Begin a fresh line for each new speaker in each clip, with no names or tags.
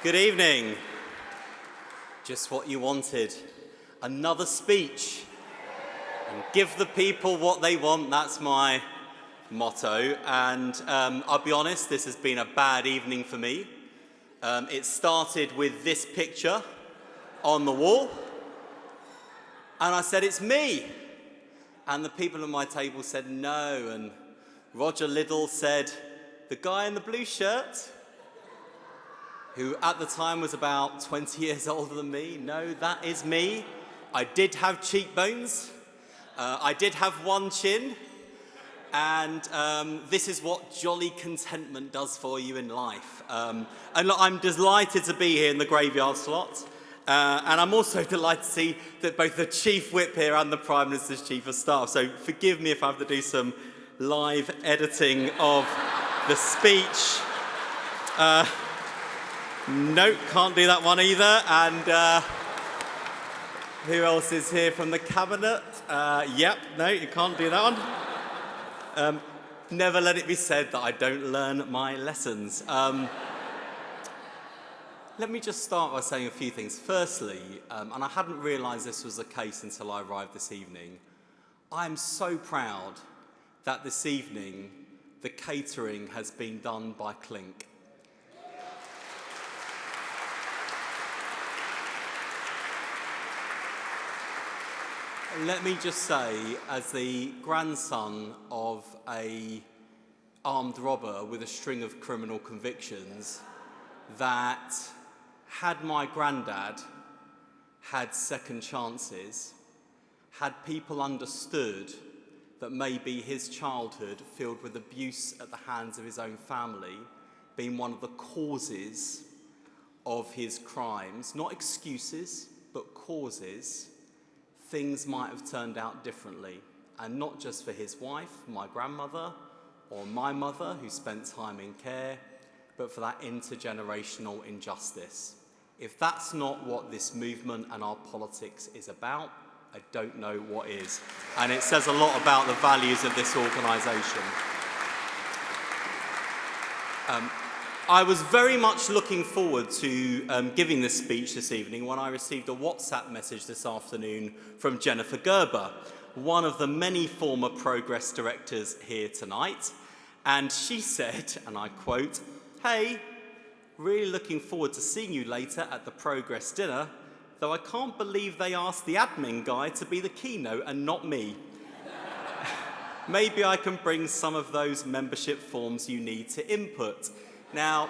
Good evening. Just what you wanted. Another speech. And give the people what they want, that's my motto. And I'll be honest, this has been a bad evening for me. It started with this picture on the wall. And I said, it's me. And the people at my table said no. And Roger Liddell said, the guy in the blue shirt, who at the time was about 20 years older than me. No, that is me. I did have cheekbones. I did have one chin. And this is what jolly contentment does for you in life. And look, I'm delighted to be here in the graveyard slot. And I'm also delighted to see that both the Chief Whip here and the Prime Minister's Chief of Staff. So forgive me if I have to do some live editing of the speech. No, can't do that one either. And who else is here from the Cabinet? Yep, no, you can't do that one. Never let it be said that I don't learn my lessons. Let me just start by saying a few things. Firstly, and I hadn't realised this was the case until I arrived this evening, I'm so proud that this evening the catering has been done by Clink. Let me just say, as the grandson of an armed robber with a string of criminal convictions, that had my granddad had second chances, had people understood that maybe his childhood filled with abuse at the hands of his own family being one of the causes of his crimes, not excuses, but causes, things might have turned out differently. And not just for his wife, my grandmother, or my mother, who spent time in care, but for that intergenerational injustice. If that's not what this movement and our politics is about, I don't know what is. And it says a lot about the values of this organisation. I was very much looking forward to giving this speech this evening when I received a WhatsApp message this afternoon from Jennifer Gerber, one of the many former Progress directors here tonight. And she said, and I quote, "Hey, really looking forward to seeing you later at the Progress dinner, though I can't believe they asked the admin guy to be the keynote and not me. Maybe I can bring some of those membership forms you need to input." Now,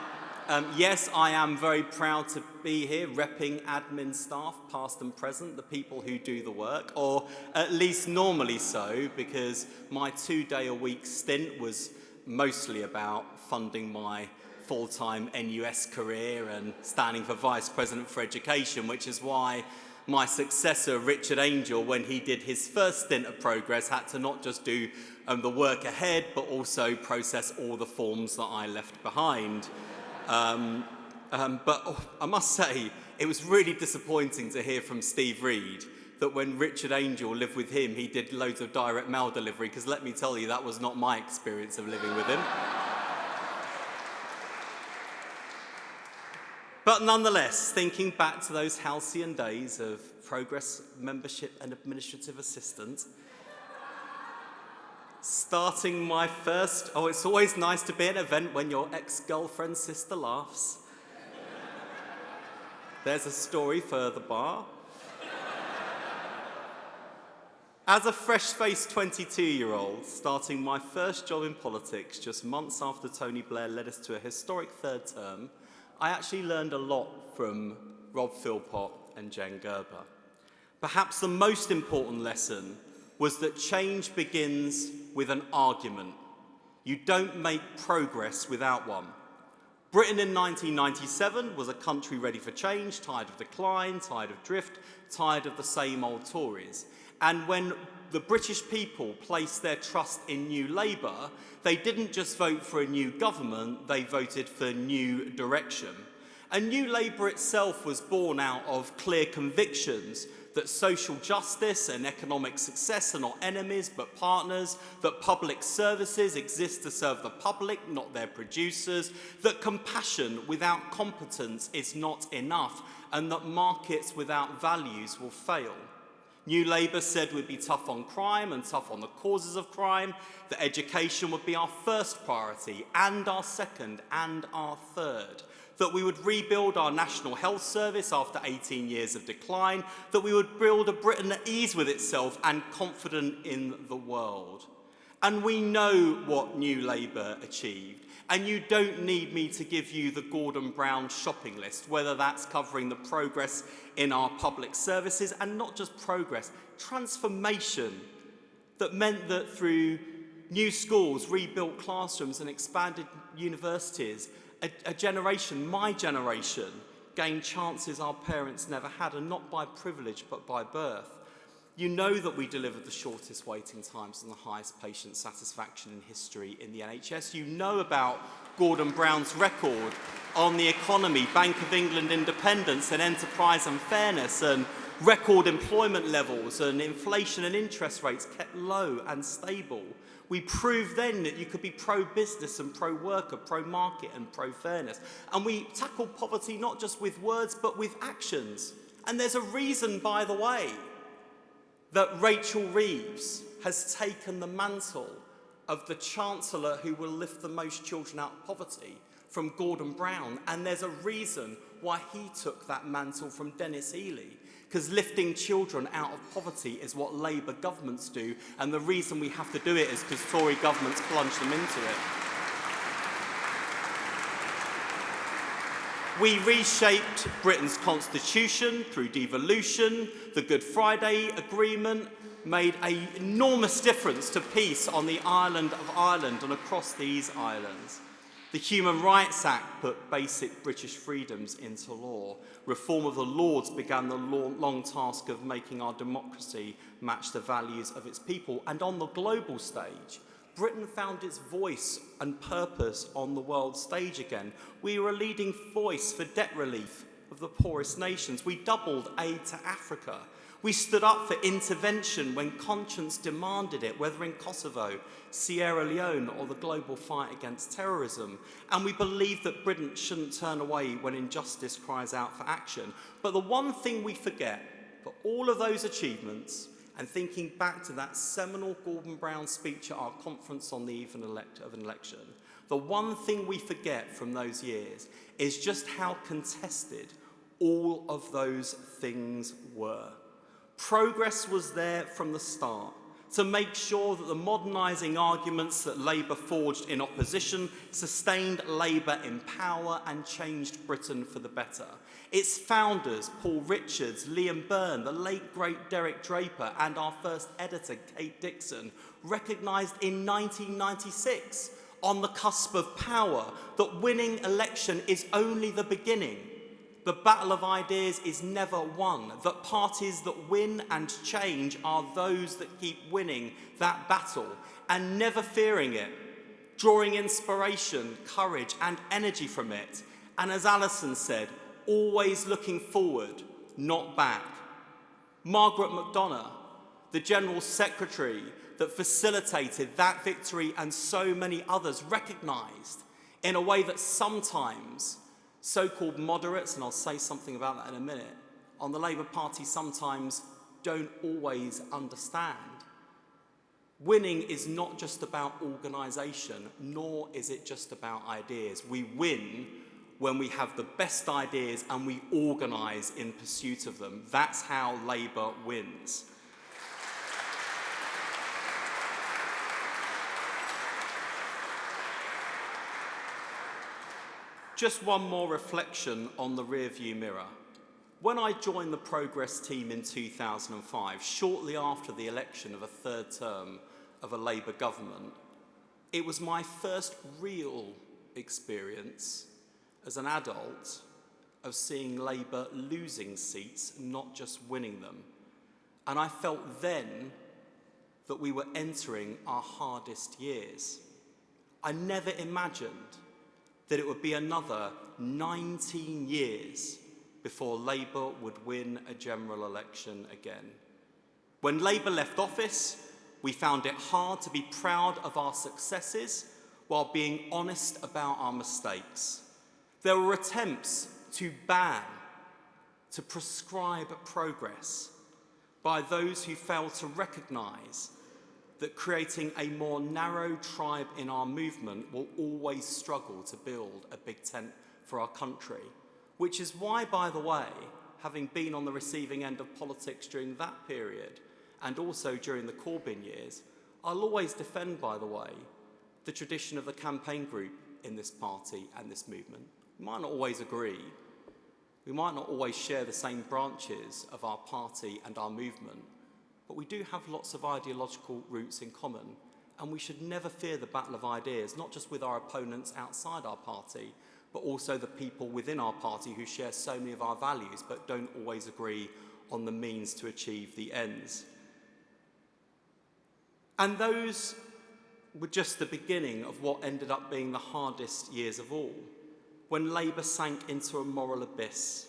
yes, I am very proud to be here repping admin staff, past and present, the people who do the work, or at least normally so, because my 2-day-a-week stint was mostly about funding my full-time NUS career and standing for Vice President for Education, which is why my successor, Richard Angel, when he did his first stint at Progress, had to not just do the work ahead, but also process all the forms that I left behind. But I must say, it was really disappointing to hear from Steve Reed that when Richard Angel lived with him, he did loads of direct mail delivery, because let me tell you, that was not my experience of living with him. But nonetheless, thinking back to those halcyon days of Progress membership and administrative assistant, starting my first, it's always nice to be at an event when your ex-girlfriend's sister laughs. There's a story for the bar. As a fresh-faced 22-year-old, starting my first job in politics just months after Tony Blair led us to a historic third term, I actually learned a lot from Rob Philpott and Jen Gerber. Perhaps the most important lesson was that change begins with an argument. You don't make progress without one. Britain in 1997 was a country ready for change, tired of decline, tired of drift, tired of the same old Tories. And when the British people placed their trust in New Labour, they didn't just vote for a new government, they voted for new direction. And New Labour itself was born out of clear convictions that social justice and economic success are not enemies but partners, that public services exist to serve the public, not their producers, that compassion without competence is not enough, and that markets without values will fail. New Labour said we'd be tough on crime and tough on the causes of crime, that education would be our first priority and our second and our third, that we would rebuild our National Health Service after 18 years of decline, that we would build a Britain at ease with itself and confident in the world. And we know what New Labour achieved. And you don't need me to give you the Gordon Brown shopping list, whether that's covering the progress in our public services, and not just progress, transformation that meant that through new schools, rebuilt classrooms and expanded universities, a generation, my generation, gained chances our parents never had, and not by privilege but by birth. You know that we delivered the shortest waiting times and the highest patient satisfaction in history in the NHS. You know about Gordon Brown's record on the economy, Bank of England independence and enterprise and fairness, and record employment levels and inflation and interest rates kept low and stable. We proved then that you could be pro-business and pro-worker, pro-market and pro-fairness. And we tackled poverty not just with words but with actions. And there's a reason, by the way, that Rachel Reeves has taken the mantle of the Chancellor who will lift the most children out of poverty from Gordon Brown. And there's a reason why he took that mantle from Dennis Healey, because lifting children out of poverty is what Labour governments do, and the reason we have to do it is because Tory governments plunge them into it. We reshaped Britain's constitution through devolution. The Good Friday Agreement made an enormous difference to peace on the island of Ireland and across these islands. The Human Rights Act put basic British freedoms into law. Reform of the Lords began the long task of making our democracy match the values of its people. And on the global stage, Britain found its voice and purpose on the world stage again. We were a leading voice for debt relief of the poorest nations. We doubled aid to Africa. We stood up for intervention when conscience demanded it, whether in Kosovo, Sierra Leone, or the global fight against terrorism. And we believe that Britain shouldn't turn away when injustice cries out for action. But the one thing we forget, for all of those achievements, and thinking back to that seminal Gordon Brown speech at our conference on the eve of an election, the one thing we forget from those years is just how contested all of those things were. Progress was there from the start to make sure that the modernising arguments that Labour forged in opposition sustained Labour in power and changed Britain for the better. Its founders, Paul Richards, Liam Byrne, the late great Derek Draper, and our first editor, Kate Dixon, recognised in 1996, on the cusp of power, that winning election is only the beginning. The battle of ideas is never won, that parties that win and change are those that keep winning that battle and never fearing it, drawing inspiration, courage and energy from it. And as Alison said, always looking forward, not back. Margaret McDonough, the General Secretary that facilitated that victory and so many others, recognised in a way that sometimes so-called moderates, and I'll say something about that in a minute, on the Labour Party sometimes don't always understand. Winning is not just about organisation, nor is it just about ideas. We win when we have the best ideas and we organise in pursuit of them. That's how Labour wins. Just one more reflection on the rearview mirror. When I joined the Progress team in 2005, shortly after the election of a third term of a Labour government, it was my first real experience as an adult of seeing Labour losing seats, not just winning them. And I felt then that we were entering our hardest years. I never imagined that it would be another 19 years before Labour would win a general election again. When Labour left office, we found it hard to be proud of our successes while being honest about our mistakes. There were attempts to ban, to prescribe progress by those who failed to recognise that creating a more narrow tribe in our movement will always struggle to build a big tent for our country. Which is why, by the way, having been on the receiving end of politics during that period and also during the Corbyn years, I'll always defend, by the way, the tradition of the campaign group in this party and this movement. We might not always agree. We might not always share the same branches of our party and our movement, but we do have lots of ideological roots in common, and we should never fear the battle of ideas, not just with our opponents outside our party, but also the people within our party who share so many of our values but don't always agree on the means to achieve the ends. And those were just the beginning of what ended up being the hardest years of all, when Labour sank into a moral abyss,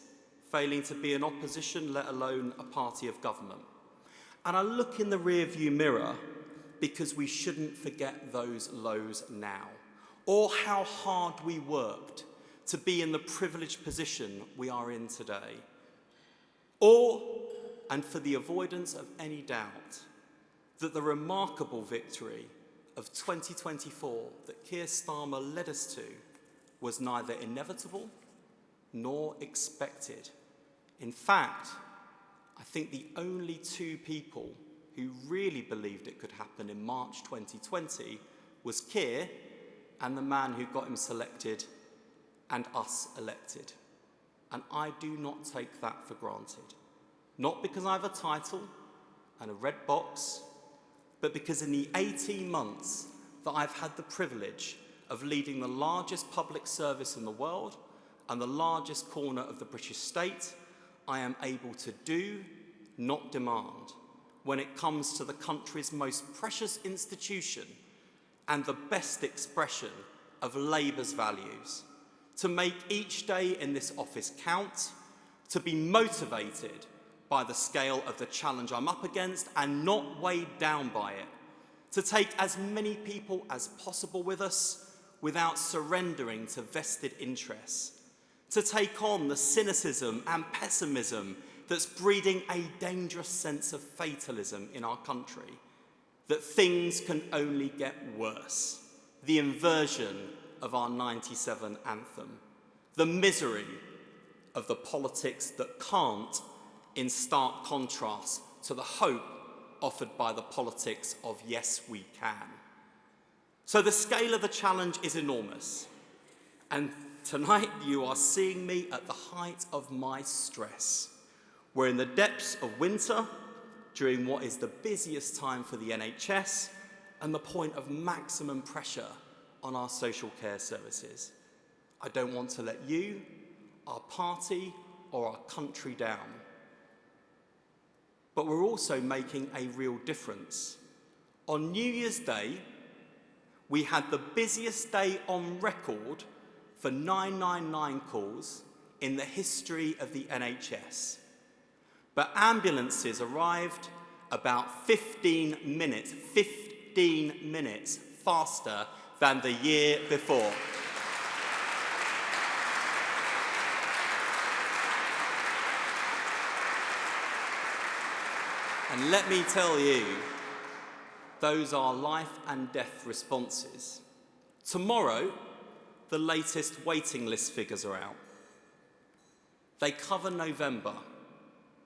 failing to be an opposition, let alone a party of government. And I look in the rearview mirror because we shouldn't forget those lows now, or how hard we worked to be in the privileged position we are in today. Or, and for the avoidance of any doubt, that the remarkable victory of 2024 that Keir Starmer led us to was neither inevitable nor expected. In fact, I think the only two people who really believed it could happen in March 2020 was Keir and the man who got him selected and us elected. And I do not take that for granted. Not because I have a title and a red box, but because in the 18 months that I've had the privilege of leading the largest public service in the world and the largest corner of the British state, I am able to do, not demand, when it comes to the country's most precious institution and the best expression of Labour's values. To make each day in this office count, to be motivated by the scale of the challenge I'm up against and not weighed down by it, to take as many people as possible with us without surrendering to vested interests, to take on the cynicism and pessimism that's breeding a dangerous sense of fatalism in our country, that things can only get worse, the inversion of our 97 anthem, the misery of the politics that can't, in stark contrast to the hope offered by the politics of yes, we can. So the scale of the challenge is enormous. And tonight you are seeing me at the height of my stress. We're in the depths of winter, during what is the busiest time for the NHS and the point of maximum pressure on our social care services. I don't want to let you, our party, or our country down. But we're also making a real difference. On New Year's Day, we had the busiest day on record for 999 calls in the history of the NHS. But ambulances arrived about 15 minutes faster than the year before. And let me tell you, those are life and death responses. Tomorrow, the latest waiting list figures are out. They cover November,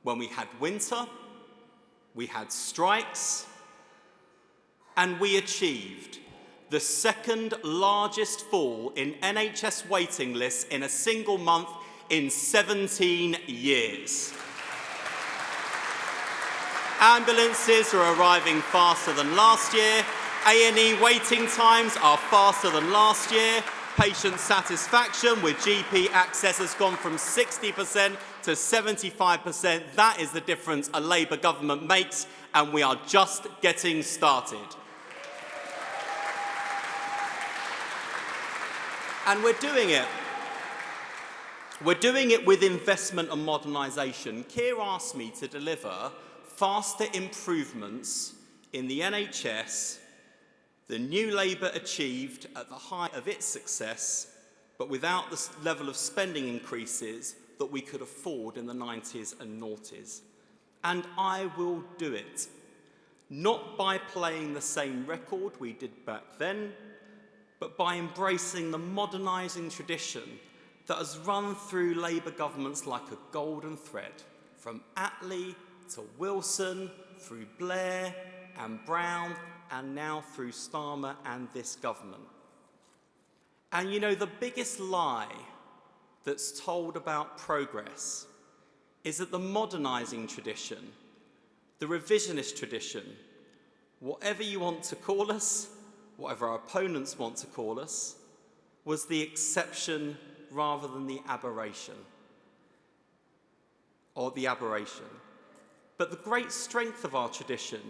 when we had winter, we had strikes, and we achieved the second largest fall in NHS waiting lists in a single month in 17 years. Ambulances are arriving faster than last year. A&E waiting times are faster than last year. Patient satisfaction with GP access has gone from 60% to 75%. That is the difference a Labour government makes, and we are just getting started. And we're doing it We're doing it with investment and modernisation. Keir asked me to deliver faster improvements in the NHS than New Labour achieved at the height of its success, but without the level of spending increases that we could afford in the 90s and noughties. And I will do it. Not by playing the same record we did back then, but by embracing the modernising tradition that has run through Labour governments like a golden thread, from Attlee to Wilson, through Blair and Brown, and now through Starmer and this government. And you know, the biggest lie that's told about progress is that the modernising tradition, the revisionist tradition, whatever you want to call us, whatever our opponents want to call us, was the exception rather than the aberration. But the great strength of our tradition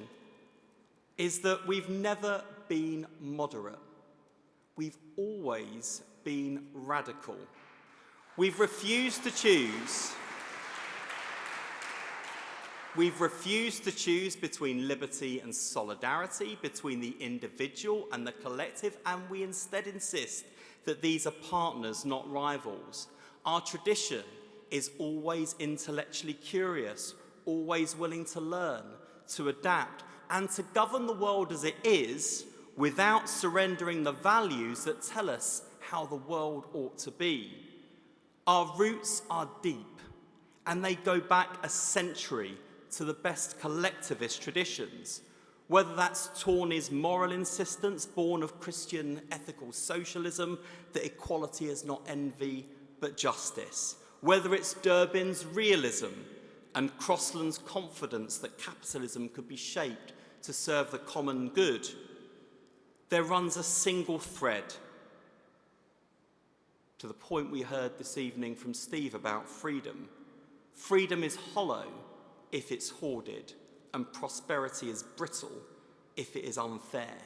is that we've never been moderate. We've always been radical. We've refused to choose between liberty and solidarity, between the individual and the collective, and we instead insist that these are partners, not rivals. Our tradition is always intellectually curious, always willing to learn, to adapt, and to govern the world as it is without surrendering the values that tell us how the world ought to be. Our roots are deep, and they go back a century to the best collectivist traditions, whether that's Tawney's moral insistence, born of Christian ethical socialism, that equality is not envy but justice, whether it's Durbin's realism and Crossland's confidence that capitalism could be shaped to serve the common good. There runs a single thread to the point we heard this evening from Steve about freedom. Freedom is hollow if it's hoarded, and prosperity is brittle if it is unfair.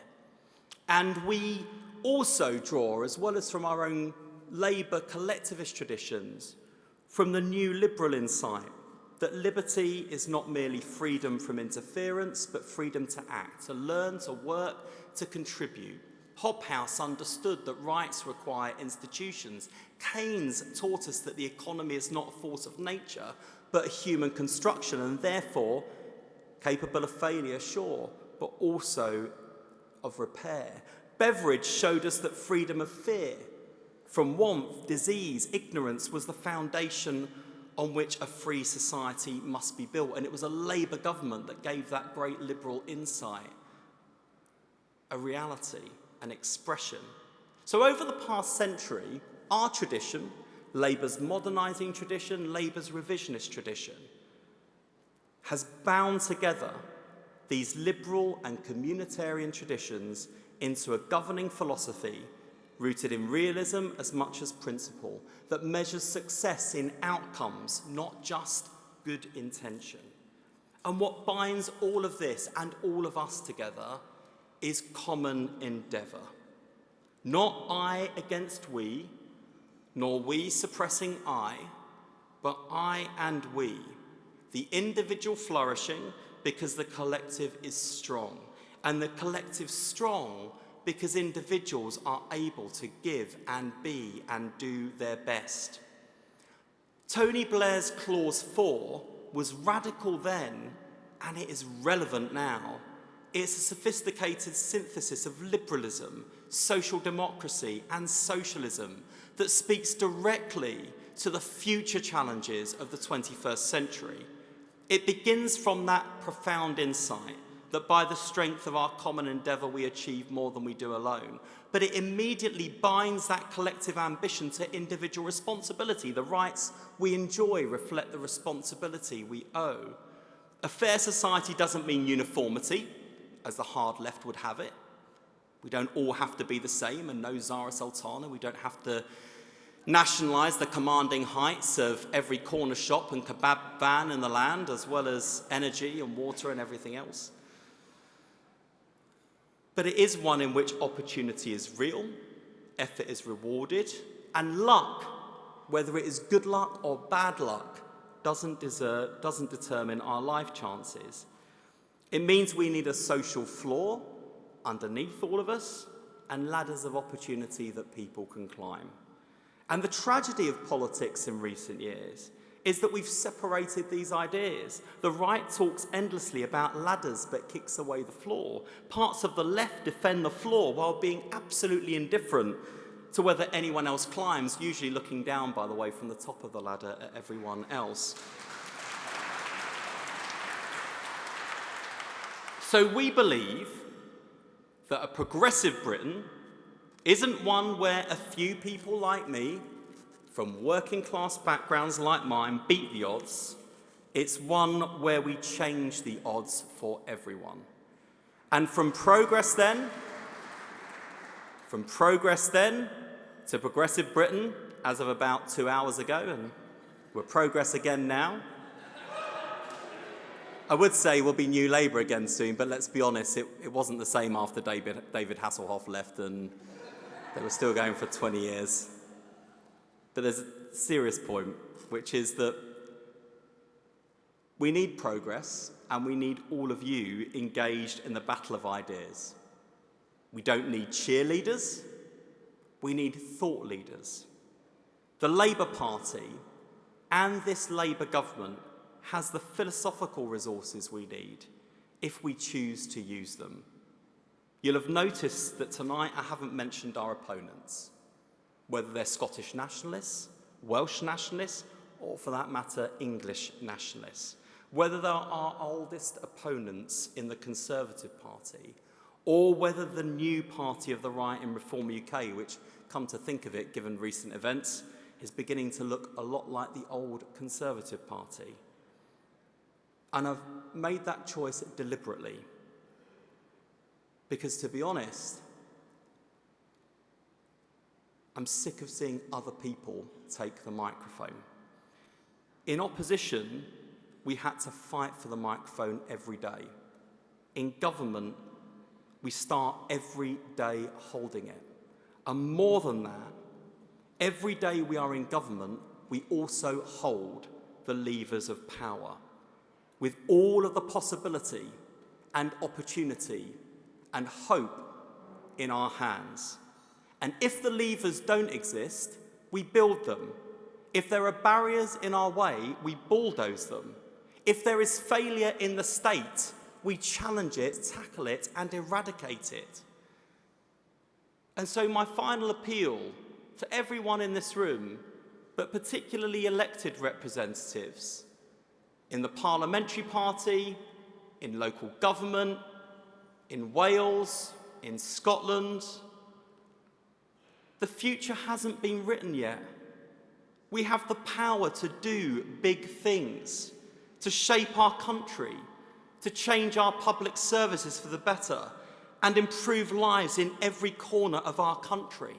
And we also draw, as well as from our own Labour collectivist traditions, from the new liberal insight that liberty is not merely freedom from interference, but freedom to act, to learn, to work, to contribute. Hobhouse understood that rights require institutions. Keynes taught us that the economy is not a force of nature, but a human construction, and therefore capable of failure, sure, but also of repair. Beveridge showed us that freedom of fear from want, disease, ignorance was the foundation on which a free society must be built. And it was a Labour government that gave that great liberal insight a reality, an expression. So over the past century, our tradition, Labour's modernising tradition, Labour's revisionist tradition, has bound together these liberal and communitarian traditions into a governing philosophy rooted in realism as much as principle, that measures success in outcomes, not just good intention. And what binds all of this and all of us together is common endeavour. Not I against we, nor we suppressing I, but I and we, the individual flourishing because the collective is strong, and the collective strong because individuals are able to give and be and do their best. Tony Blair's Clause 4 was radical then, and it is relevant now. It's a sophisticated synthesis of liberalism, social democracy, and socialism that speaks directly to the future challenges of the 21st century. It begins from that profound insight that by the strength of our common endeavour we achieve more than we do alone. But it immediately binds that collective ambition to individual responsibility. The rights we enjoy reflect the responsibility we owe. A fair society doesn't mean uniformity, as the hard left would have it. We don't all have to be the same, and no Zara Sultana. We don't have to nationalise the commanding heights of every corner shop and kebab van in the land, as well as energy and water and everything else. But it is one in which opportunity is real, effort is rewarded, and luck whether it is good luck or bad luck, doesn't determine our life chances. It means we need a social floor underneath all of us and ladders of opportunity that people can climb. And the tragedy of politics in recent years is that we've separated these ideas. The right talks endlessly about ladders but kicks away the floor. Parts of the left defend the floor while being absolutely indifferent to whether anyone else climbs, usually looking down, by the way, from the top of the ladder at everyone else. So we believe that a progressive Britain isn't one where a few people like me, from working class backgrounds like mine, beat the odds. It's one where we change the odds for everyone. And from progress then to progressive Britain, as of about 2 hours ago, and we're progress again now. I would say we'll be New Labour again soon, but let's be honest, it wasn't the same after David Hasselhoff left, and they were still going for 20 years. But there's a serious point, which is that we need progress, and we need all of you engaged in the battle of ideas. We don't need cheerleaders, we need thought leaders. The Labour Party and this Labour government has the philosophical resources we need if we choose to use them. You'll have noticed that tonight I haven't mentioned our opponents, whether they're Scottish nationalists, Welsh nationalists, or for that matter, English nationalists, whether they're our oldest opponents in the Conservative Party, or whether the new party of the right in Reform UK, which, come to think of it, given recent events, is beginning to look a lot like the old Conservative Party. And I've made that choice deliberately, because to be honest, I'm sick of seeing other people take the microphone. In opposition, we had to fight for the microphone every day. In government, we start every day holding it. And more than that, every day we are in government, we also hold the levers of power, with all of the possibility and opportunity and hope in our hands. And if the levers don't exist, we build them. If there are barriers in our way, we bulldoze them. If there is failure in the state, we challenge it, tackle it, and eradicate it. And so my final appeal to everyone in this room, but particularly elected representatives in the parliamentary party, in local government, in Wales, in Scotland, the future hasn't been written yet. We have the power to do big things, to shape our country, to change our public services for the better, and improve lives in every corner of our country.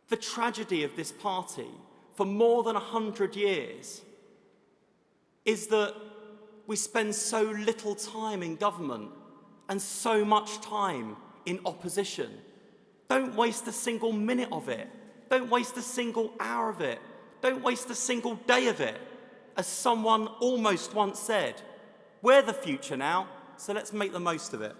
The tragedy of this party for more than 100 years is that we spend so little time in government and so much time in opposition. Don't waste a single minute of it. Don't waste a single hour of it. Don't waste a single day of it. As someone almost once said, we're the future now, so let's make the most of it.